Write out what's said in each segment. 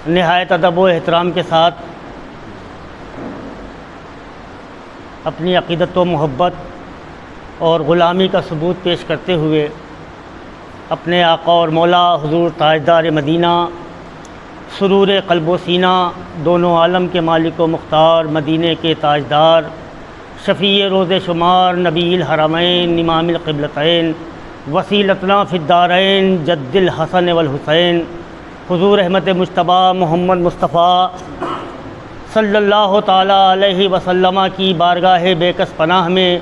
نہایت ادب و احترام کے ساتھ اپنی عقیدت و محبت اور غلامی کا ثبوت پیش کرتے ہوئے اپنے آقا اور مولا حضور تاجدار مدینہ سرور قلب و سینہ دونوں عالم کے مالک و مختار مدینے کے تاجدار شفیع روز شمار نبی الحرمین امام القبلتین وسیلتنا فی الدارین جد الحسن والحسین حضور احمد مجتبیٰ محمد مصطفیٰ صلی اللہ تعالیٰ علیہ وسلم کی بارگاہ بے کس پناہ میں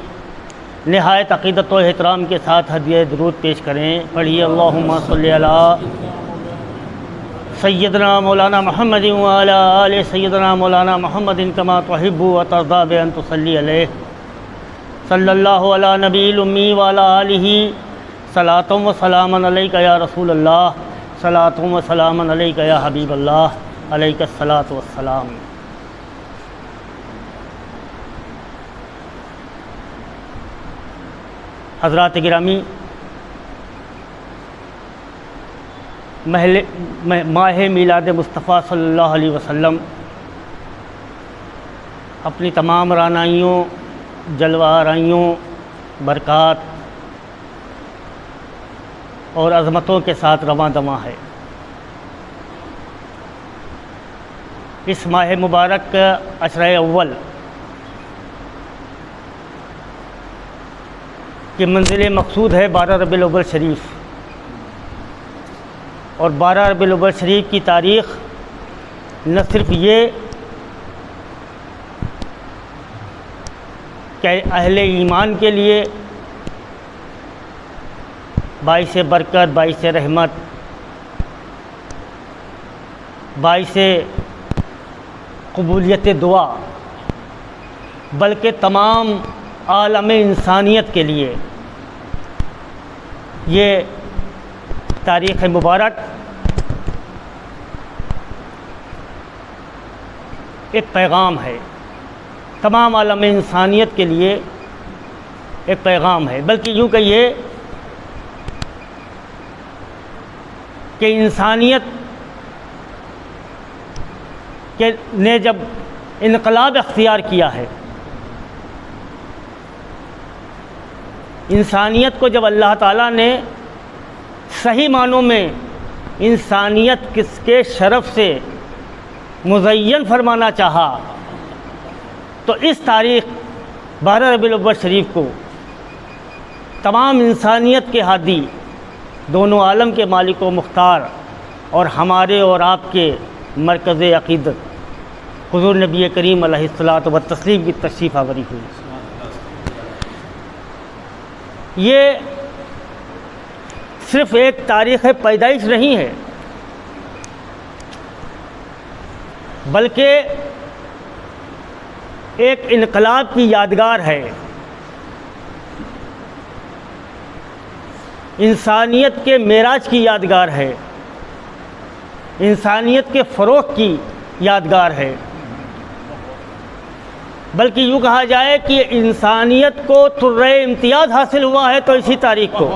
نہایت عقیدت و احترام کے ساتھ ہدیہ درود پیش کریں۔ پڑھیے اللہم صلی علی سیدنا مولانا محمد وعلی آل سیدنا مولانا محمد کما تحب و ترضی بان تصلی علیہ صلی اللہ علی نبی الامی وعلی آلہ صلاۃ و سلام علیک یا رسول اللہ صلاۃ و سلام علیک یا حبیب اللہ علیک الصلاۃ والسلام۔ حضرات گرامی، ماہ میلاد مصطفیٰ صلی اللہ علیہ وسلم اپنی تمام رعنائیوں جلوہ آرائیوں برکات اور عظمتوں کے ساتھ رواں دواں ہے۔ اس ماہ مبارک کا عشرہ اول کی منزل مقصود ہے 12 ربیع الاول شریف، اور 12 ربیع الاول شریف کی تاریخ نہ صرف یہ کہ اہل ایمان کے لیے باعث برکت، باعث رحمت، باعث قبولیت دعا، بلکہ تمام عالم انسانیت کے لیے یہ تاریخ مبارک ایک پیغام ہے، تمام عالم انسانیت کے لیے ایک پیغام ہے، بلکہ یوں کہیے کہ انسانیت نے جب انقلاب اختیار کیا ہے، انسانیت کو جب اللہ تعالیٰ نے صحیح معنوں میں انسانیت کس کے شرف سے مزین فرمانا چاہا، تو اس تاریخ 12 ربیع الاول شریف کو تمام انسانیت کے ہادی دونوں عالم کے مالک و مختار اور ہمارے اور آپ کے مرکز عقیدت حضور نبی کریم علیہ الصلاۃ والتسلیم کی تشریف آوری ہوئی۔ یہ صرف ایک تاریخ پیدائش نہیں ہے، بلکہ ایک انقلاب کی یادگار ہے، انسانیت کے معراج کی یادگار ہے، انسانیت کے فروغ کی یادگار ہے، بلکہ یوں کہا جائے کہ انسانیت کو طرِ امتیاز حاصل ہوا ہے تو اسی تاریخ کو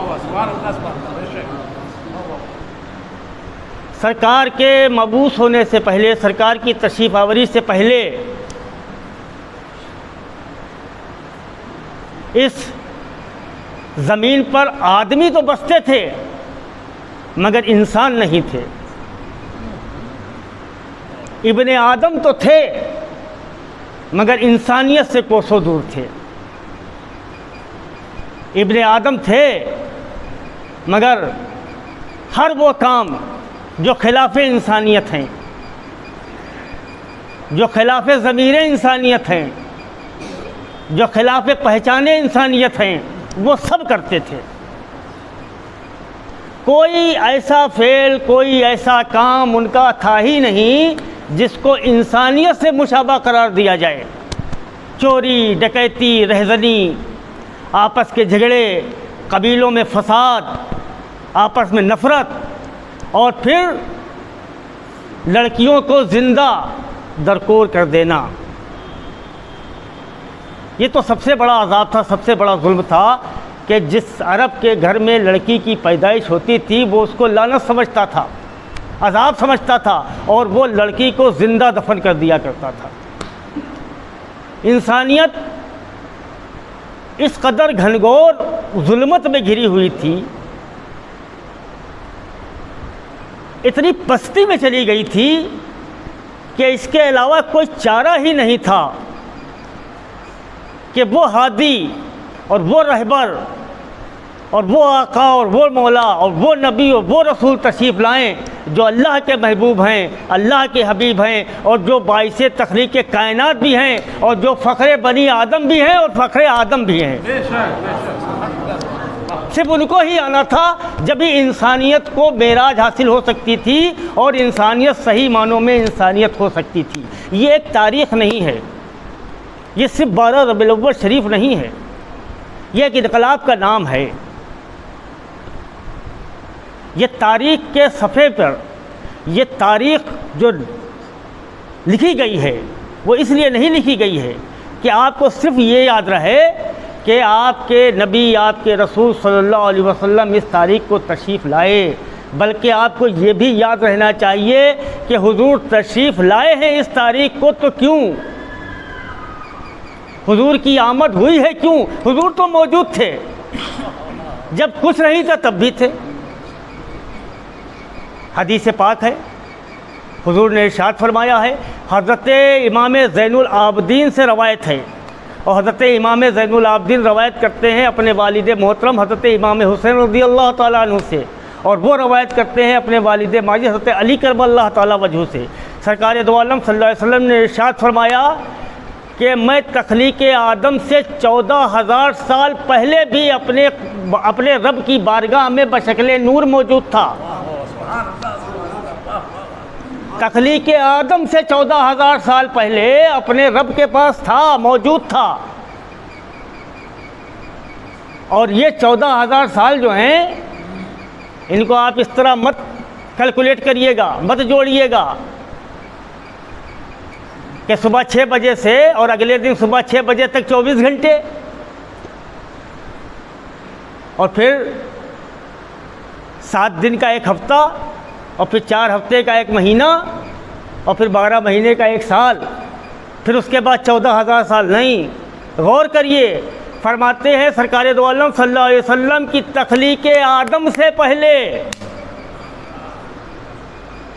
سرکار کے مبعوث ہونے سے پہلے، سرکار کی تشریف آوری سے پہلے اس زمین پر آدمی تو بستے تھے مگر انسان نہیں تھے، ابن آدم تو تھے مگر انسانیت سے کوسوں دور تھے، ابن آدم تھے مگر ہر وہ کام جو خلاف انسانیت ہیں، جو خلاف ضمیر انسانیت ہیں، جو خلاف پہچان انسانیت ہیں، وہ سب کرتے تھے۔ کوئی ایسا فعل، کوئی ایسا کام ان کا تھا ہی نہیں جس کو انسانیت سے مشابہ قرار دیا جائے۔ چوری، ڈکیتی، رہزنی، آپس کے جھگڑے، قبیلوں میں فساد، آپس میں نفرت، اور پھر لڑکیوں کو زندہ درکور کر دینا، یہ تو سب سے بڑا عذاب تھا، سب سے بڑا ظلم تھا کہ جس عرب کے گھر میں لڑکی کی پیدائش ہوتی تھی وہ اس کو لعنت سمجھتا تھا، عذاب سمجھتا تھا اور وہ لڑکی کو زندہ دفن کر دیا کرتا تھا۔ انسانیت اس قدر گھنگور ظلمت میں گھری ہوئی تھی، اتنی پستی میں چلی گئی تھی کہ اس کے علاوہ کوئی چارہ ہی نہیں تھا کہ وہ ہادی اور وہ رہبر اور وہ آقا اور وہ مولا اور وہ نبی اور وہ رسول تشریف لائیں جو اللہ کے محبوب ہیں، اللہ کے حبیب ہیں، اور جو باعث تخلیق کائنات بھی ہیں، اور جو فخر بنی آدم بھی ہیں اور فخر آدم بھی ہیں۔ صرف ان کو ہی آنا تھا جب ہی انسانیت کو معراج حاصل ہو سکتی تھی اور انسانیت صحیح معنوں میں انسانیت ہو سکتی تھی۔ یہ ایک تاریخ نہیں ہے، یہ صرف 12 ربیع الاول شریف نہیں ہے، یہ ایک انقلاب کا نام ہے۔ یہ تاریخ کے صفحے پر یہ تاریخ جو لکھی گئی ہے وہ اس لیے نہیں لکھی گئی ہے کہ آپ کو صرف یہ یاد رہے کہ آپ کے نبی، آپ کے رسول صلی اللہ علیہ وسلم اس تاریخ کو تشریف لائے، بلکہ آپ کو یہ بھی یاد رہنا چاہیے کہ حضور تشریف لائے ہیں اس تاریخ کو تو کیوں، حضور کی آمد ہوئی ہے کیوں؟ حضور تو موجود تھے، جب کچھ نہیں تھا تب بھی تھے۔ حدیث پاک ہے، حضور نے ارشاد فرمایا ہے، حضرت امام زین العابدین سے روایت ہے، اور حضرت امام زین العابدین روایت کرتے ہیں اپنے والد محترم حضرت امام حسین رضی اللہ تعالیٰ عنہ سے، اور وہ روایت کرتے ہیں اپنے والد ماجد حضرت علی کرم اللہ تعالیٰ وجہ سے۔ سرکار دو عالم صلی اللہ علیہ وسلم نے ارشاد فرمایا کہ میں تخلیق آدم سے 14,000 سال پہلے بھی اپنے رب کی بارگاہ میں بشکل نور موجود تھا۔ تخلیق آدم سے 14,000 سال پہلے اپنے رب کے پاس تھا، موجود تھا، اور یہ 14,000 سال جو ہیں ان کو آپ اس طرح مت کیلکولیٹ کریے گا، مت جوڑیے گا کہ صبح 6 بجے سے اور اگلے دن صبح 6 بجے تک 24 گھنٹے، اور پھر 7 دن کا ایک ہفتہ، اور پھر 4 ہفتے کا ایک مہینہ، اور پھر 12 مہینے کا ایک سال، پھر اس کے بعد 14,000 سال نہیں۔ غور کریے، فرماتے ہیں سرکار دو عالم صلی اللہ علیہ وسلم کی تخلیق آدم سے پہلے،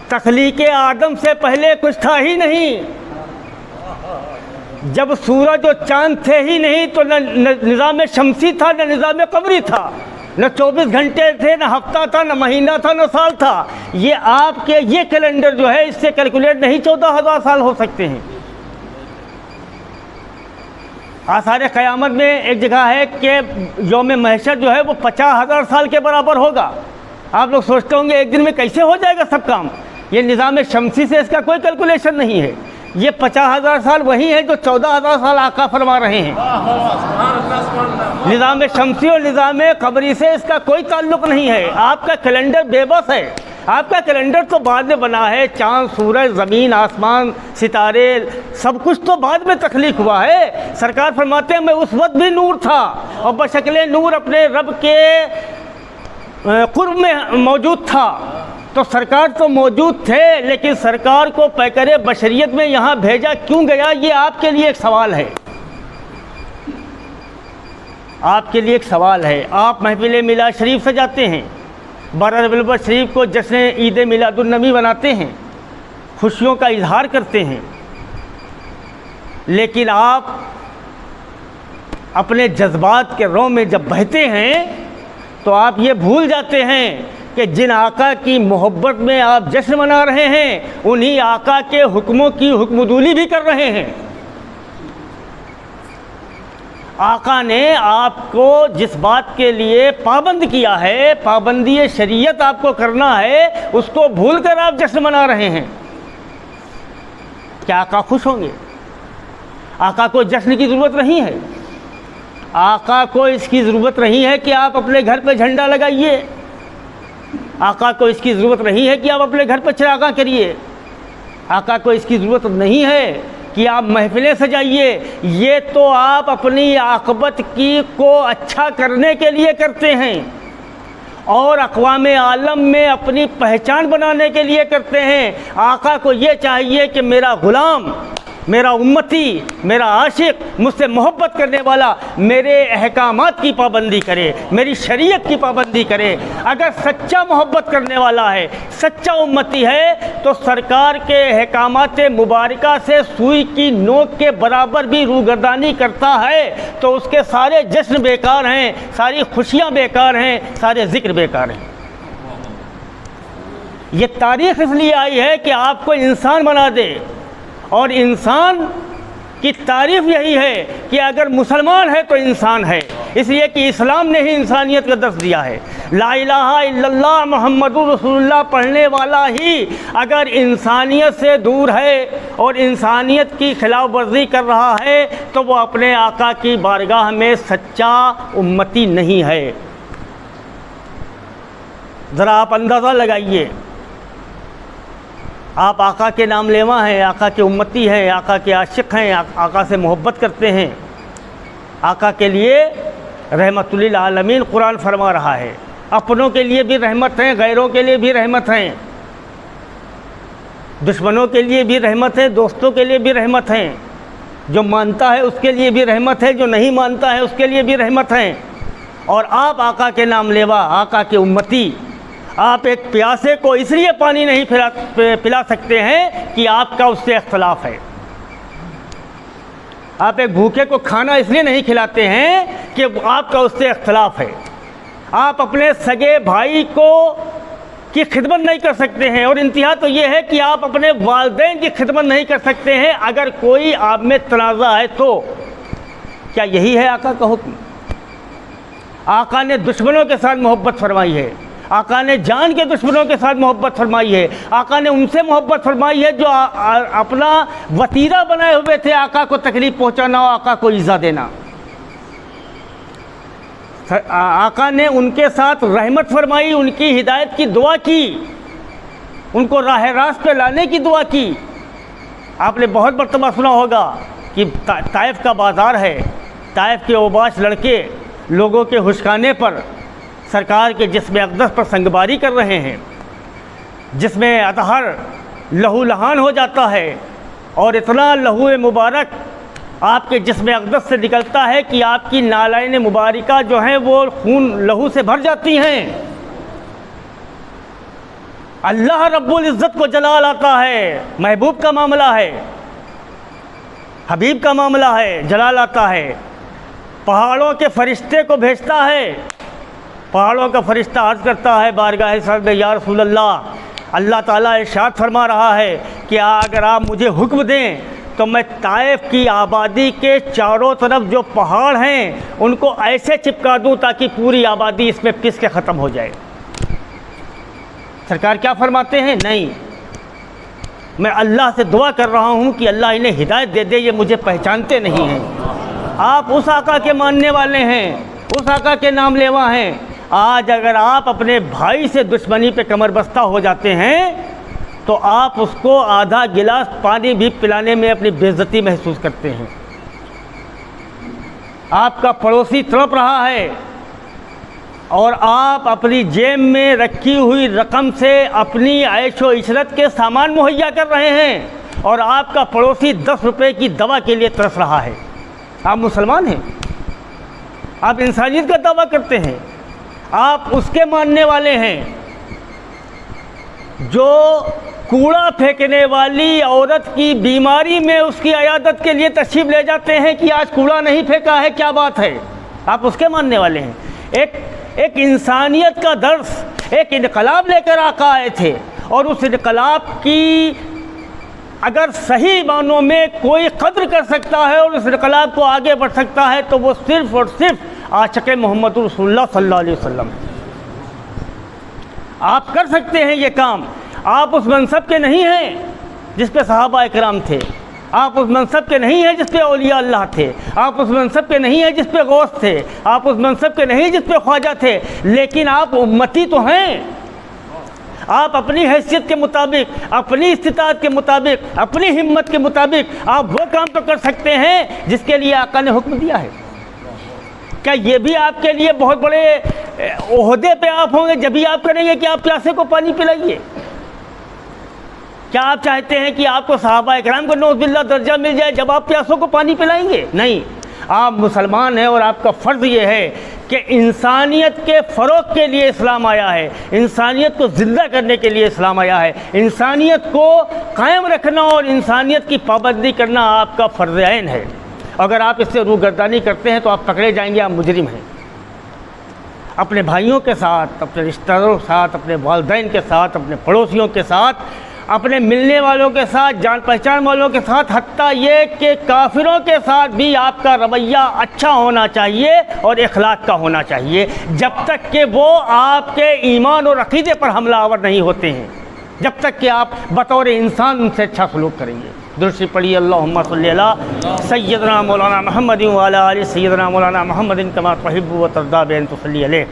تخلیق آدم سے پہلے کچھ تھا ہی نہیں۔ جب سورج اور چاند تھے ہی نہیں تو نہ نظام شمسی تھا، نہ نظام قمری تھا، نہ 24 گھنٹے تھے، نہ ہفتہ تھا، نہ مہینہ تھا، نہ سال تھا۔ یہ آپ کے یہ کیلنڈر جو ہے اس سے کیلکولیٹ نہیں 14,000 سال ہو سکتے ہیں۔ آثار قیامت میں ایک جگہ ہے کہ یوم محشر جو ہے وہ 50,000 سال کے برابر ہوگا۔ آپ لوگ سوچتے ہوں گے ایک دن میں کیسے ہو جائے گا سب کام؟ یہ نظام شمسی سے اس کا کوئی کیلکولیشن نہیں ہے۔ یہ 50,000 سال وہی ہیں جو 14,000 سال آقا فرما رہے ہیں۔ نظام شمسی اور نظام قمری سے اس کا کوئی تعلق نہیں ہے۔ آپ کا کیلنڈر بے بس ہے، آپ کا کیلنڈر تو بعد میں بنا ہے۔ چاند، سورج، زمین، آسمان، ستارے، سب کچھ تو بعد میں تخلیق ہوا ہے۔ سرکار فرماتے ہیں میں اس وقت بھی نور تھا، اور بشکل نور اپنے رب کے قرب میں موجود تھا۔ تو سرکار تو موجود تھے، لیکن سرکار کو پیکر بشریت میں یہاں بھیجا کیوں گیا؟ یہ آپ کے لیے ایک سوال ہے، آپ کے لیے ایک سوال ہے۔ آپ محفل میلاد شریف سجاتے ہیں، 12 ربیع الاول شریف کو جشن عید میلاد النبی بناتے ہیں، خوشیوں کا اظہار کرتے ہیں، لیکن آپ اپنے جذبات کے رو میں جب بہتے ہیں تو آپ یہ بھول جاتے ہیں کہ جن آقا کی محبت میں آپ جشن منا رہے ہیں انہی آقا کے حکموں کی حکمدولی بھی کر رہے ہیں۔ آقا نے آپ کو جس بات کے لیے پابند کیا ہے، پابندی شریعت آپ کو کرنا ہے، اس کو بھول کر آپ جشن منا رہے ہیں۔ کیا آقا خوش ہوں گے؟ آقا کو جشن کی ضرورت نہیں ہے۔ آقا کو اس کی ضرورت نہیں ہے کہ آپ اپنے گھر پہ جھنڈا لگائیے، آقا کو اس کی ضرورت نہیں ہے کہ آپ اپنے گھر پہ چراغاں کریے، آقا کو اس کی ضرورت نہیں ہے کہ آپ محفلیں سجائیے۔ یہ تو آپ اپنی عاقبت کو اچھا کرنے کے لیے کرتے ہیں، اور اقوام عالم میں اپنی پہچان بنانے کے لیے کرتے ہیں۔ آقا کو یہ چاہیے کہ میرا غلام، میرا امتی، میرا عاشق، مجھ سے محبت کرنے والا میرے احکامات کی پابندی کرے، میری شریعت کی پابندی کرے۔ اگر سچا محبت کرنے والا ہے، سچا امتی ہے، تو سرکار کے احکامات مبارکہ سے سوئی کی نوک کے برابر بھی روگردانی کرتا ہے تو اس کے سارے جشن بیکار ہیں، ساری خوشیاں بیکار ہیں، سارے ذکر بیکار ہیں۔ یہ تاریخ اس لیے آئی ہے کہ آپ کو انسان بنا دے، اور انسان کی تعریف یہی ہے کہ اگر مسلمان ہے تو انسان ہے، اس لیے کہ اسلام نے ہی انسانیت کا درس دیا ہے۔ لا الہ الا اللہ محمد رسول اللہ پڑھنے والا ہی اگر انسانیت سے دور ہے اور انسانیت کی خلاف ورزی کر رہا ہے تو وہ اپنے آقا کی بارگاہ میں سچا امتی نہیں ہے۔ ذرا آپ اندازہ لگائیے، آپ آقا کے نام لیوا ہیں، آقا کے امتی ہیں، آقا کے عاشق ہیں، آقا سے محبت کرتے ہیں، آقا کے لیے رحمت للعالمین قرآن فرما رہا ہے، اپنوں کے لیے بھی رحمت ہیں، غیروں کے لیے بھی رحمت ہیں، دشمنوں کے لیے بھی رحمت ہے، دوستوں کے لیے بھی رحمت ہیں، جو مانتا ہے اس کے لیے بھی رحمت ہے، جو نہیں مانتا ہے اس کے لیے بھی رحمت ہیں۔ اور آپ آقا کے نام لیوا، آقا کے امتی، آپ ایک پیاسے کو اس لیے پانی نہیں پلا سکتے ہیں کہ آپ کا اس سے اختلاف ہے۔ آپ ایک بھوکے کو کھانا اس لیے نہیں کھلاتے ہیں کہ آپ کا اس سے اختلاف ہے۔ آپ اپنے سگے بھائی کی خدمت نہیں کر سکتے ہیں، اور انتہا تو یہ ہے کہ آپ اپنے والدین کی خدمت نہیں کر سکتے ہیں اگر کوئی آپ میں تنازع ہے تو۔ کیا یہی ہے آقا کا حکم؟ آقا نے دشمنوں کے ساتھ محبت فرمائی ہے، آقا نے جان کے دشمنوں کے ساتھ محبت فرمائی ہے، آقا نے ان سے محبت فرمائی ہے جو اپنا وتیرہ بنائے ہوئے تھے آقا کو تکلیف پہنچانا اور آقا کو ایذا دینا۔ آقا نے ان کے ساتھ رحمت فرمائی، ان کی ہدایت کی دعا کی، ان کو راہ راست پہ لانے کی دعا کی۔ آپ نے بہت مرتبہ سنا ہوگا کہ طائف کا بازار ہے، طائف کے اوباش لڑکے لوگوں کے ہشکانے پر سرکار کے جسم اقدس پر سنگباری کر رہے ہیں، جس میں اطہر لہو لہان ہو جاتا ہے، اور اتنا لہو مبارک آپ کے جسم اقدس سے نکلتا ہے کہ آپ کی نالین مبارکہ جو ہیں وہ خون لہو سے بھر جاتی ہیں۔ اللہ رب العزت کو جلال آتا ہے، محبوب کا معاملہ ہے، حبیب کا معاملہ ہے، جلال آتا ہے، پہاڑوں کے فرشتے کو بھیجتا ہے، پہاڑوں کا فرشتہ عرض کرتا ہے بارگاہ صاحب یا رسول اللہ، اللہ تعالیٰ ارشاد فرما رہا ہے کہ اگر آپ مجھے حکم دیں تو میں طائف کی آبادی کے چاروں طرف جو پہاڑ ہیں ان کو ایسے چپکا دوں تاکہ پوری آبادی اس میں پس کے ختم ہو جائے۔ سرکار کیا فرماتے ہیں؟ نہیں، میں اللہ سے دعا کر رہا ہوں کہ اللہ انہیں ہدایت دے دے، یہ مجھے پہچانتے نہیں ہیں۔ آپ اس آقا کے ماننے والے ہیں، اس آقا کے نام لیوا ہیں۔ آج اگر آپ اپنے بھائی سے دشمنی پہ کمر بستہ ہو جاتے ہیں تو آپ اس کو آدھا گلاس پانی بھی پلانے میں اپنی بے عزتی محسوس کرتے ہیں۔ آپ کا پڑوسی تڑپ رہا ہے اور آپ اپنی جیب میں رکھی ہوئی رقم سے اپنی عیش و عشرت کے سامان مہیا کر رہے ہیں، اور آپ کا پڑوسی 10 روپے کی دوا کے لیے ترس رہا ہے۔ آپ مسلمان ہیں، آپ انسانیت کا دعویٰ کرتے ہیں، آپ اس کے ماننے والے ہیں جو کوڑا پھینکنے والی عورت کی بیماری میں اس کی عیادت کے لیے تشریف لے جاتے ہیں کہ آج کوڑا نہیں پھینکا ہے، کیا بات ہے؟ آپ اس کے ماننے والے ہیں۔ ایک انسانیت کا درس، ایک انقلاب لے کر آقا آئے تھے، اور اس انقلاب کی اگر صحیح معنوں میں کوئی قدر کر سکتا ہے اور اس انقلاب کو آگے بڑھ سکتا ہے تو وہ صرف اور صرف عاشق محمد رسول اللہ صلی اللہ علیہ وسلم۔ آپ کر سکتے ہیں یہ کام۔ آپ اس منصب کے نہیں ہیں جس پہ صحابہ اکرام تھے، آپ اس منصب کے نہیں ہیں جس پہ اولیاء اللہ تھے، آپ اس منصب کے نہیں ہیں جس پہ غوث تھے، آپ اس منصب کے نہیں جس پہ خواجہ تھے، لیکن آپ امتی تو ہیں۔ آپ اپنی حیثیت کے مطابق، اپنی استطاعت کے مطابق، اپنی ہمت کے مطابق آپ وہ کام تو کر سکتے ہیں جس کے لیے آقا نے حکم دیا ہے۔ کیا یہ بھی آپ کے لیے بہت بڑے عہدے پہ آپ ہوں گے جب ہی آپ کریں گے کہ آپ پیاسے کو پانی پلائیے؟ کیا آپ چاہتے ہیں کہ آپ کو صحابہ اکرام کو نعوذ باللہ درجہ مل جائے جب آپ پیاسوں کو پانی پلائیں گے؟ نہیں، آپ مسلمان ہیں اور آپ کا فرض یہ ہے کہ انسانیت کے فروغ کے لیے اسلام آیا ہے، انسانیت کو زندہ کرنے کے لیے اسلام آیا ہے، انسانیت کو قائم رکھنا اور انسانیت کی پابندی کرنا آپ کا فرض عین ہے۔ اگر آپ اس سے روگردانی کرتے ہیں تو آپ پکڑے جائیں گے، آپ مجرم ہیں۔ اپنے بھائیوں کے ساتھ، اپنے رشتہ داروں کے ساتھ، اپنے والدین کے ساتھ، اپنے پڑوسیوں کے ساتھ، اپنے ملنے والوں کے ساتھ، جان پہچان والوں کے ساتھ، حتیٰ یہ کہ کافروں کے ساتھ بھی آپ کا رویہ اچھا ہونا چاہیے اور اخلاق کا ہونا چاہیے، جب تک کہ وہ آپ کے ایمان اور عقیدے پر حملہ آور نہیں ہوتے ہیں، جب تک کہ آپ بطور انسان ان سے اچھا سلوک کریں گے۔ درود پڑھیے اللہم صلی علی سیدنا مولانا محمد وعلی آل سیدنا مولانا محمد کما تحب و ترضی بان تصلی علیہ۔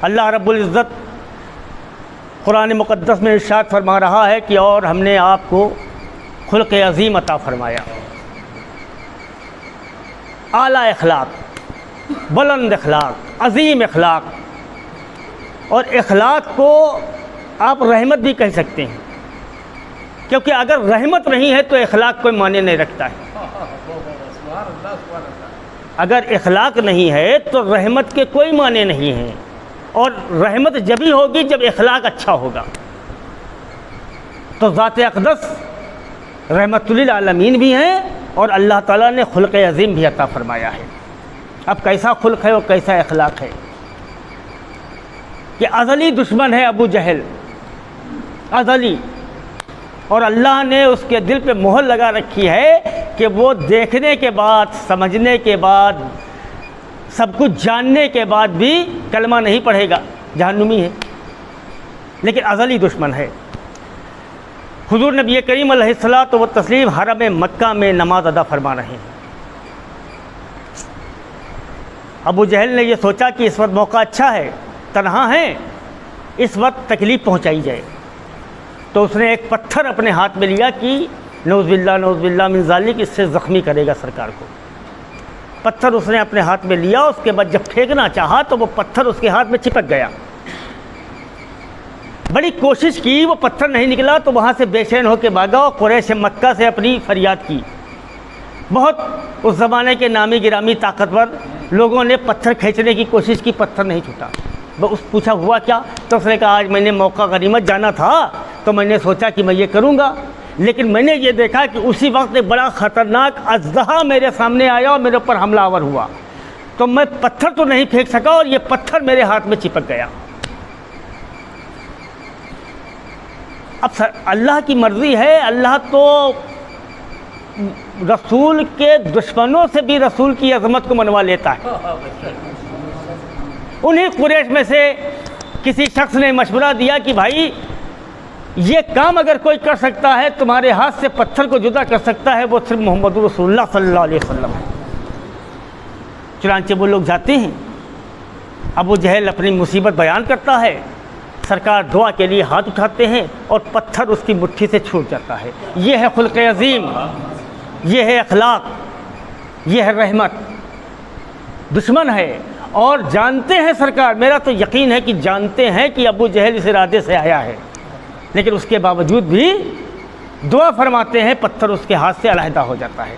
اللہ رب العزت قرآن مقدس میں ارشاد فرما رہا ہے کہ اور ہم نے آپ کو خلق عظیم عطا فرمایا، اعلیٰ اخلاق، بلند اخلاق، عظیم اخلاق، اور اخلاق کو آپ رحمت بھی کہہ سکتے ہیں، کیونکہ اگر رحمت نہیں ہے تو اخلاق کوئی معنی نہیں رکھتا ہے۔ اگر اخلاق نہیں ہے تو رحمت کے کوئی معنی نہیں ہیں، اور رحمت جب ہی ہوگی جب اخلاق اچھا ہوگا۔ تو ذات اقدس رحمت للعالمین بھی ہیں اور اللہ تعالیٰ نے خلق عظیم بھی عطا فرمایا ہے۔ اب کیسا خلق ہے اور کیسا اخلاق ہے کہ ازلی دشمن ہے ابو جہل، ازلی، اور اللہ نے اس کے دل پہ مہر لگا رکھی ہے کہ وہ دیکھنے کے بعد، سمجھنے کے بعد، سب کچھ جاننے کے بعد بھی کلمہ نہیں پڑھے گا، جہنمی ہے، لیکن ازلی دشمن ہے۔ حضور نبی کریم علیہ الصلوۃ والتسلیم حرم مکہ میں نماز ادا فرما رہے ہیں۔ ابو جہل نے یہ سوچا کہ اس وقت موقع اچھا ہے، تنہا ہیں، اس وقت تکلیف پہنچائی جائے، تو اس نے ایک پتھر اپنے ہاتھ میں لیا کہ نعوذ باللہ من ذالک، اس سے زخمی کرے گا سرکار کو۔ پتھر اس نے اپنے ہاتھ میں لیا، اس کے بعد جب پھینکنا چاہا تو وہ پتھر اس کے ہاتھ میں چپک گیا۔ بڑی کوشش کی، وہ پتھر نہیں نکلا تو وہاں سے بے چین ہو کے بھاگا اور قریش مکہ سے اپنی فریاد کی۔ بہت اس زمانے کے نامی گرامی طاقتور لوگوں نے پتھر کھینچنے کی کوشش کی، پتھر نہیں چھوٹا۔ پوچھا ہوا کیا؟ تو اس نے کہا آج میں نے موقع غنیمت جانا تھا تو میں نے سوچا کہ میں یہ کروں گا، لیکن میں نے یہ دیکھا کہ اسی وقت ایک بڑا خطرناک اژدہا میرے سامنے آیا اور میرے اوپر حملہ آور ہوا، تو میں پتھر تو نہیں پھینک سکا اور یہ پتھر میرے ہاتھ میں چپک گیا۔ اب اللہ کی مرضی ہے، اللہ تو رسول کے دشمنوں سے بھی رسول کی عظمت کو منوا لیتا ہے۔ انہی قریش میں سے کسی شخص نے مشورہ دیا کہ بھائی یہ کام اگر کوئی کر سکتا ہے، تمہارے ہاتھ سے پتھر کو جدا کر سکتا ہے، وہ صرف محمد رسول اللہ صلی اللہ علیہ وسلم ہے۔ چنانچہ وہ لوگ جاتے ہیں، ابو جہل اپنی مصیبت بیان کرتا ہے، سرکار دعا کے لیے ہاتھ اٹھاتے ہیں اور پتھر اس کی مٹھی سے چھوٹ جاتا ہے۔ یہ ہے خلق عظیم، یہ ہے اخلاق، یہ ہے رحمت۔ دشمن ہے اور جانتے ہیں سرکار، میرا تو یقین ہے کہ جانتے ہیں کہ ابو جہل اس ارادے سے آیا ہے، لیکن اس کے باوجود بھی دعا فرماتے ہیں، پتھر اس کے ہاتھ سے علیحدہ ہو جاتا ہے۔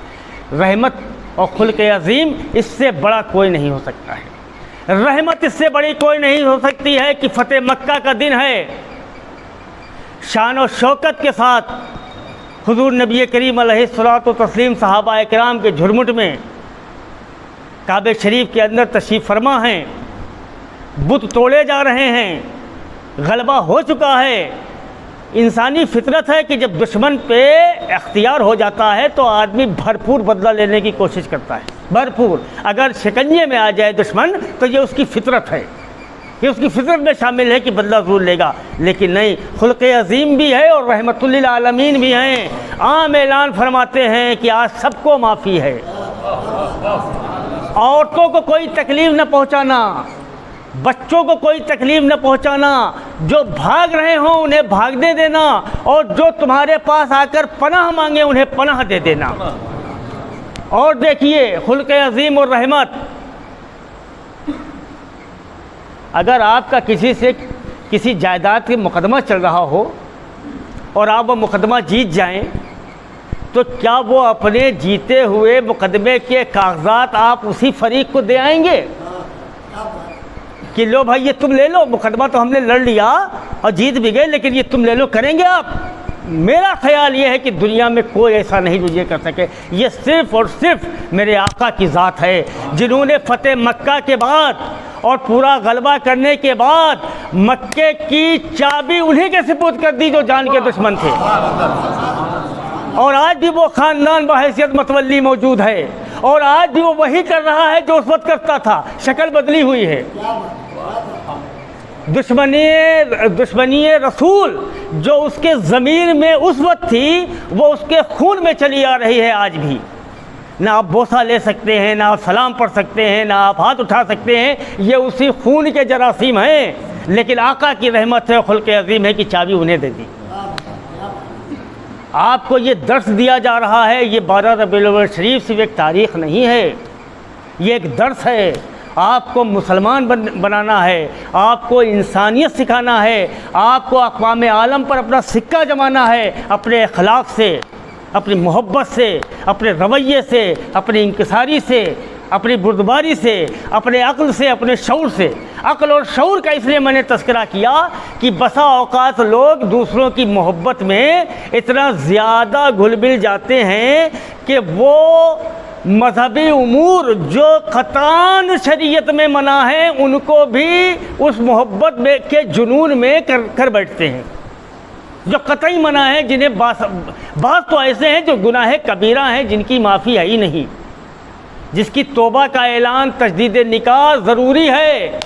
رحمت اور خلق عظیم اس سے بڑا کوئی نہیں ہو سکتا ہے، رحمت اس سے بڑی کوئی نہیں ہو سکتی ہے کہ فتح مکہ کا دن ہے، شان و شوکت کے ساتھ حضور نبی کریم علیہ الصلوۃ والتسلیم صحابہ اکرام کے جھرمٹ میں کعبہ شریف کے اندر تشریف فرما ہیں، بت توڑے جا رہے ہیں، غلبہ ہو چکا ہے۔ انسانی فطرت ہے کہ جب دشمن پہ اختیار ہو جاتا ہے تو آدمی بھرپور بدلہ لینے کی کوشش کرتا ہے، بھرپور۔ اگر شکنجے میں آ جائے دشمن تو یہ اس کی فطرت ہے، یہ اس کی فطرت میں شامل ہے کہ بدلہ ضرور لے گا، لیکن نہیں، خلق عظیم بھی ہے اور رحمت للعالمین بھی ہیں۔ عام اعلان فرماتے ہیں کہ آج سب کو معافی ہے، عورتوں کو کوئی تکلیف نہ پہنچانا، بچوں کو کوئی تکلیف نہ پہنچانا، جو بھاگ رہے ہوں انہیں بھاگنے دینا، اور جو تمہارے پاس آ کر پناہ مانگے انہیں پناہ دے دینا۔ اور دیکھیے خلق عظیم اور رحمت، اگر آپ کا کسی سے کسی جائیداد کے مقدمہ چل رہا ہو اور آپ وہ مقدمہ جیت جائیں تو کیا وہ اپنے جیتے ہوئے مقدمے کے کاغذات آپ اسی فریق کو دے آئیں گے کہ لو بھائی یہ تم لے لو، مقدمہ تو ہم نے لڑ لیا اور جیت بھی گئے لیکن یہ تم لے لو؟ کریں گے آپ؟ میرا خیال یہ ہے کہ دنیا میں کوئی ایسا نہیں جو یہ کر سکے۔ یہ صرف اور صرف میرے آقا کی ذات ہے جنہوں نے فتح مکہ کے بعد اور پورا غلبہ کرنے کے بعد مکے کی چابی انہی کے سپرد کر دی جو جان کے دشمن تھے، اور آج بھی وہ خاندان بحیثیت متولی موجود ہے، اور آج بھی وہ وہی کر رہا ہے جو اس وقت کرتا تھا، شکل بدلی ہوئی ہے۔ دشمنی رسول جو اس کے ضمیر میں اس وقت تھی وہ اس کے خون میں چلی آ رہی ہے آج بھی۔ نہ آپ بوسہ لے سکتے ہیں، نہ آپ سلام پڑھ سکتے ہیں، نہ آپ ہاتھ اٹھا سکتے ہیں، یہ اسی خون کے جراثیم ہیں، لیکن آقا کی رحمت ہے، خلق عظیم ہے کہ چابی انہیں دے دی۔ آپ کو یہ درس دیا جا رہا ہے، یہ 12 ربیع الاول شریف صرف ایک تاریخ نہیں ہے، یہ ایک درس ہے۔ آپ کو مسلمان بنانا ہے، آپ کو انسانیت سکھانا ہے، آپ کو اقوام عالم پر اپنا سکہ جمانا ہے، اپنے اخلاق سے، اپنی محبت سے، اپنے رویے سے، اپنی انکساری سے، اپنی بردباری سے، اپنے عقل سے، اپنے شعور سے۔ عقل اور شعور کا اس لیے میں نے تذکرہ کیا کہ بسا اوقات لوگ دوسروں کی محبت میں اتنا زیادہ گھل مل جاتے ہیں کہ وہ مذہبی امور جو قطعاً شریعت میں منع ہیں ان کو بھی اس محبت میں کے جنون میں کر بیٹھتے ہیں جو قطعی منع ہیں، جنہیں بعض تو ایسے ہیں جو گناہ کبیرہ ہیں جن کی معافی ہے ہی نہیں، جس کی توبہ کا اعلان، تجدید نکاح ضروری ہے،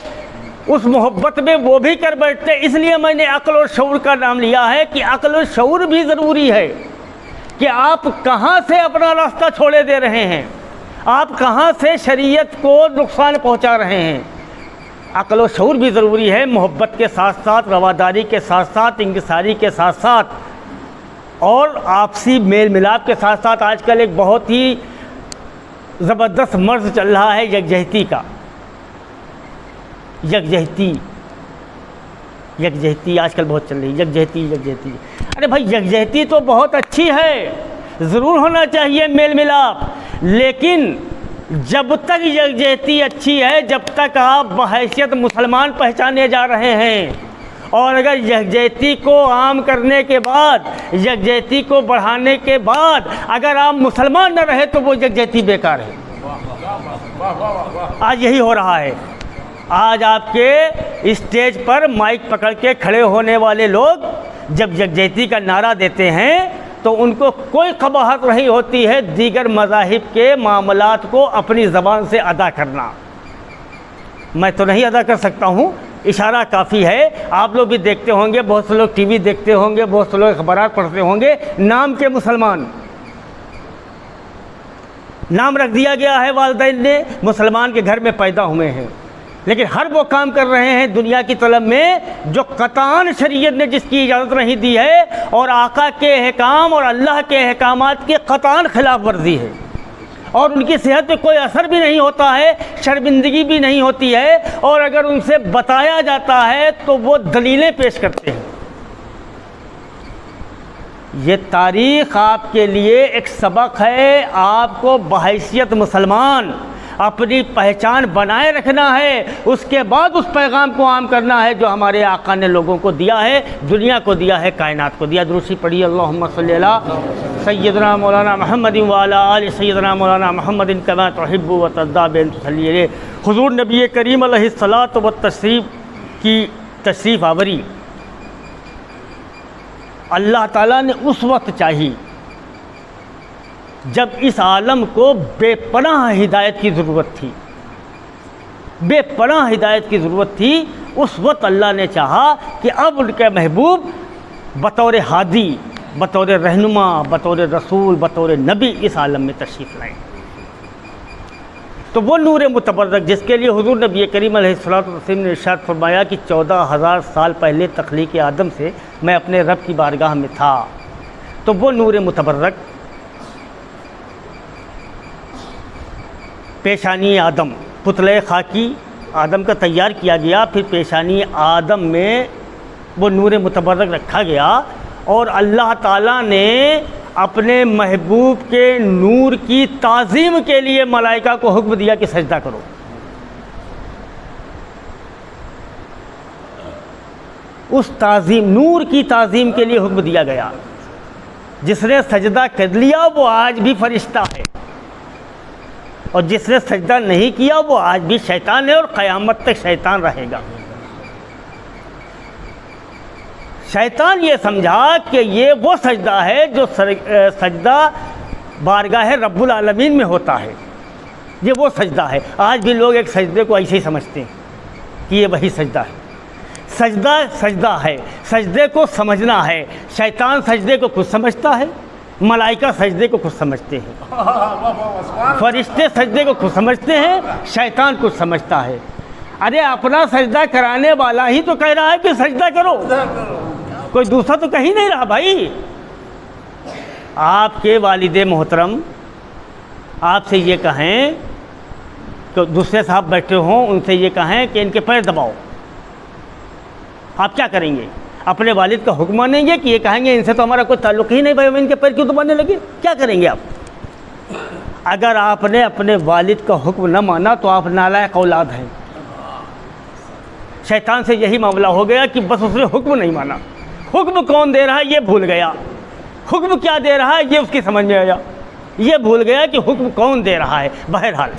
اس محبت میں وہ بھی کر بیٹھتے ہیں۔ اس لیے میں نے عقل اور شعور کا نام لیا ہے کہ عقل اور شعور بھی ضروری ہے کہ آپ کہاں سے اپنا راستہ چھوڑے دے رہے ہیں، آپ کہاں سے شریعت کو نقصان پہنچا رہے ہیں۔ عقل و شعور بھی ضروری ہے، محبت کے ساتھ ساتھ، رواداری کے ساتھ ساتھ، انکساری کے ساتھ ساتھ، اور آپسی میل ملاپ کے ساتھ ساتھ۔ آج کل ایک بہت ہی زبردست مرض چل رہا ہے یکجہتی کا، یکجہتی آج کل بہت چل رہی ہے، یکجہتی۔ ارے بھائی یکجہتی تو بہت اچھی ہے، ضرور ہونا چاہیے میل ملاپ، لیکن جب تک یکجہتی اچھی ہے جب تک آپ بحیثیت مسلمان پہچانے جا رہے ہیں، اور اگر یکجہتی کو عام کرنے کے بعد، یکجہتی کو بڑھانے کے بعد اگر آپ مسلمان نہ رہے تو وہ یکجہتی بیکار ہے۔ آج یہی ہو رہا ہے۔ آج آپ کے اسٹیج پر مائک پکڑ کے کھڑے ہونے والے لوگ جب یکجہتی کا نعرہ دیتے ہیں تو ان کو کوئی قباحت نہیں ہوتی ہے دیگر مذاہب کے معاملات کو اپنی زبان سے ادا کرنا۔ میں تو نہیں ادا کر سکتا ہوں، اشارہ کافی ہے۔ آپ لوگ بھی دیکھتے ہوں گے، بہت سے لوگ ٹی وی دیکھتے ہوں گے، بہت سے لوگ اخبارات پڑھتے ہوں گے، نام کے مسلمان، نام رکھ دیا گیا ہے والدین نے، مسلمان کے گھر میں پیدا ہوئے ہیں، لیکن ہر وہ کام کر رہے ہیں دنیا کی طلب میں جو قطعاً شریعت نے جس کی اجازت نہیں دی ہے، اور آقا کے احکام اور اللہ کے احکامات کی قطعاً خلاف ورزی ہے، اور ان کی صحت پہ کوئی اثر بھی نہیں ہوتا ہے، شرمندگی بھی نہیں ہوتی ہے، اور اگر ان سے بتایا جاتا ہے تو وہ دلیلیں پیش کرتے ہیں۔ یہ تاریخ آپ کے لیے ایک سبق ہے، آپ کو بحیثیت مسلمان اپنی پہچان بنائے رکھنا ہے، اس کے بعد اس پیغام کو عام کرنا ہے جو ہمارے آقا نے لوگوں کو دیا ہے، دنیا کو دیا ہے، کائنات کو دیا۔ درود پڑھیے اللہم صلی علی سیدنا مولانا محمد وعلی آل سیدنا مولانا محمد کما تحب و ترضی بین تصلی علیہ۔ حضور نبی کریم علیہ الصلاۃ والتسلیم کی تشریف آوری اللہ تعالیٰ نے اس وقت چاہی جب اس عالم کو بے پناہ ہدایت کی ضرورت تھی، بے پناہ ہدایت کی ضرورت تھی۔ اس وقت اللہ نے چاہا کہ اب ان کے محبوب بطور ہادی، بطور رہنما، بطور رسول، بطور نبی اس عالم میں تشریف لائیں۔ تو وہ نور متبرک جس کے لیے حضور نبی کریم علیہ الصلوۃ والسلام نے ارشاد فرمایا کہ 14,000 سال پہلے تخلیق آدم سے میں اپنے رب کی بارگاہ میں تھا، تو وہ نور متبرک پیشانی آدم، پتلے خاکی آدم کا تیار کیا گیا، پھر پیشانی آدم میں وہ نور متبرک رکھا گیا، اور اللہ تعالیٰ نے اپنے محبوب کے نور کی تعظیم کے لیے ملائکہ کو حکم دیا کہ سجدہ کرو۔ اس تعظیم، نور کی تعظیم کے لیے حکم دیا گیا۔ جس نے سجدہ کر لیا وہ آج بھی فرشتہ ہے، اور جس نے سجدہ نہیں کیا وہ آج بھی شیطان ہے، اور قیامت تک شیطان رہے گا۔ شیطان یہ سمجھا کہ یہ وہ سجدہ ہے جو سجدہ بارگاہ رب العالمین میں ہوتا ہے، یہ وہ سجدہ ہے۔ آج بھی لوگ ایک سجدے کو ایسے ہی سمجھتے ہیں کہ یہ وہی سجدہ ہے۔ سجدہ سجدہ ہے، سجدے کو سمجھنا ہے۔ شیطان سجدے کو کچھ سمجھتا ہے، ملائکہ سجدے کو کچھ سمجھتے ہیں، فرشتے سجدے کو کچھ سمجھتے ہیں، شیطان کچھ سمجھتا ہے۔ ارے اپنا سجدہ کرانے والا ہی تو کہہ رہا ہے کہ سجدہ کرو، کوئی دوسرا تو کہہ نہیں رہا بھائی۔ آپ کے والد محترم آپ سے یہ کہیں کہ دوسرے صاحب بیٹھے ہوں، ان سے یہ کہیں کہ ان کے پیر دباؤ، آپ کیا کریں گے؟ اپنے والد کا حکم مانیں گے کہ یہ کہیں گے ان سے تو ہمارا کوئی تعلق ہی نہیں بھائی، ہم ان کے پیر کیوں دبانے لگے؟ کیا کریں گے آپ؟ اگر آپ نے اپنے والد کا حکم نہ مانا تو آپ نالائق اولاد ہیں۔ شیطان سے یہی معاملہ ہو گیا کہ بس اس نے حکم نہیں مانا، حکم کون دے رہا ہے یہ بھول گیا، حکم کیا دے رہا ہے یہ اس کی سمجھ میں آیا، یہ بھول گیا کہ حکم کون دے رہا ہے۔ بہرحال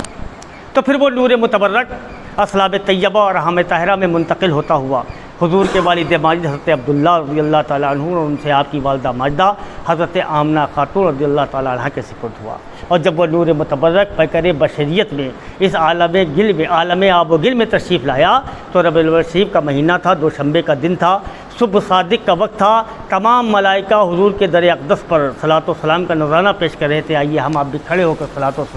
تو پھر وہ نور متبرک اصلاب طیبہ اور رحم طاہرہ میں منتقل ہوتا ہوا حضور کے والد ماجد حضرت عبداللہ رضی اللہ تعالیٰ عنہ، اور ان سے آپ کی والدہ ماجدہ حضرت آمنہ خاتون رضی اللہ تعالیٰ عنہ کے سپرد ہوا۔ اور جب وہ نور متبرک پیکر بشریت میں اس عالم گل میں، عالم آب و گل میں تشریف لایا تو ربیع الاول شریف کا مہینہ تھا، دوشنبے کا دن تھا، صبح صادق کا وقت تھا۔ تمام ملائکہ حضور کے در اقدس پر صلاۃ و سلام کا نذرانہ پیش کر رہے تھے۔ آئیے ہم آپ بھی کھڑے ہو کر صلاۃ و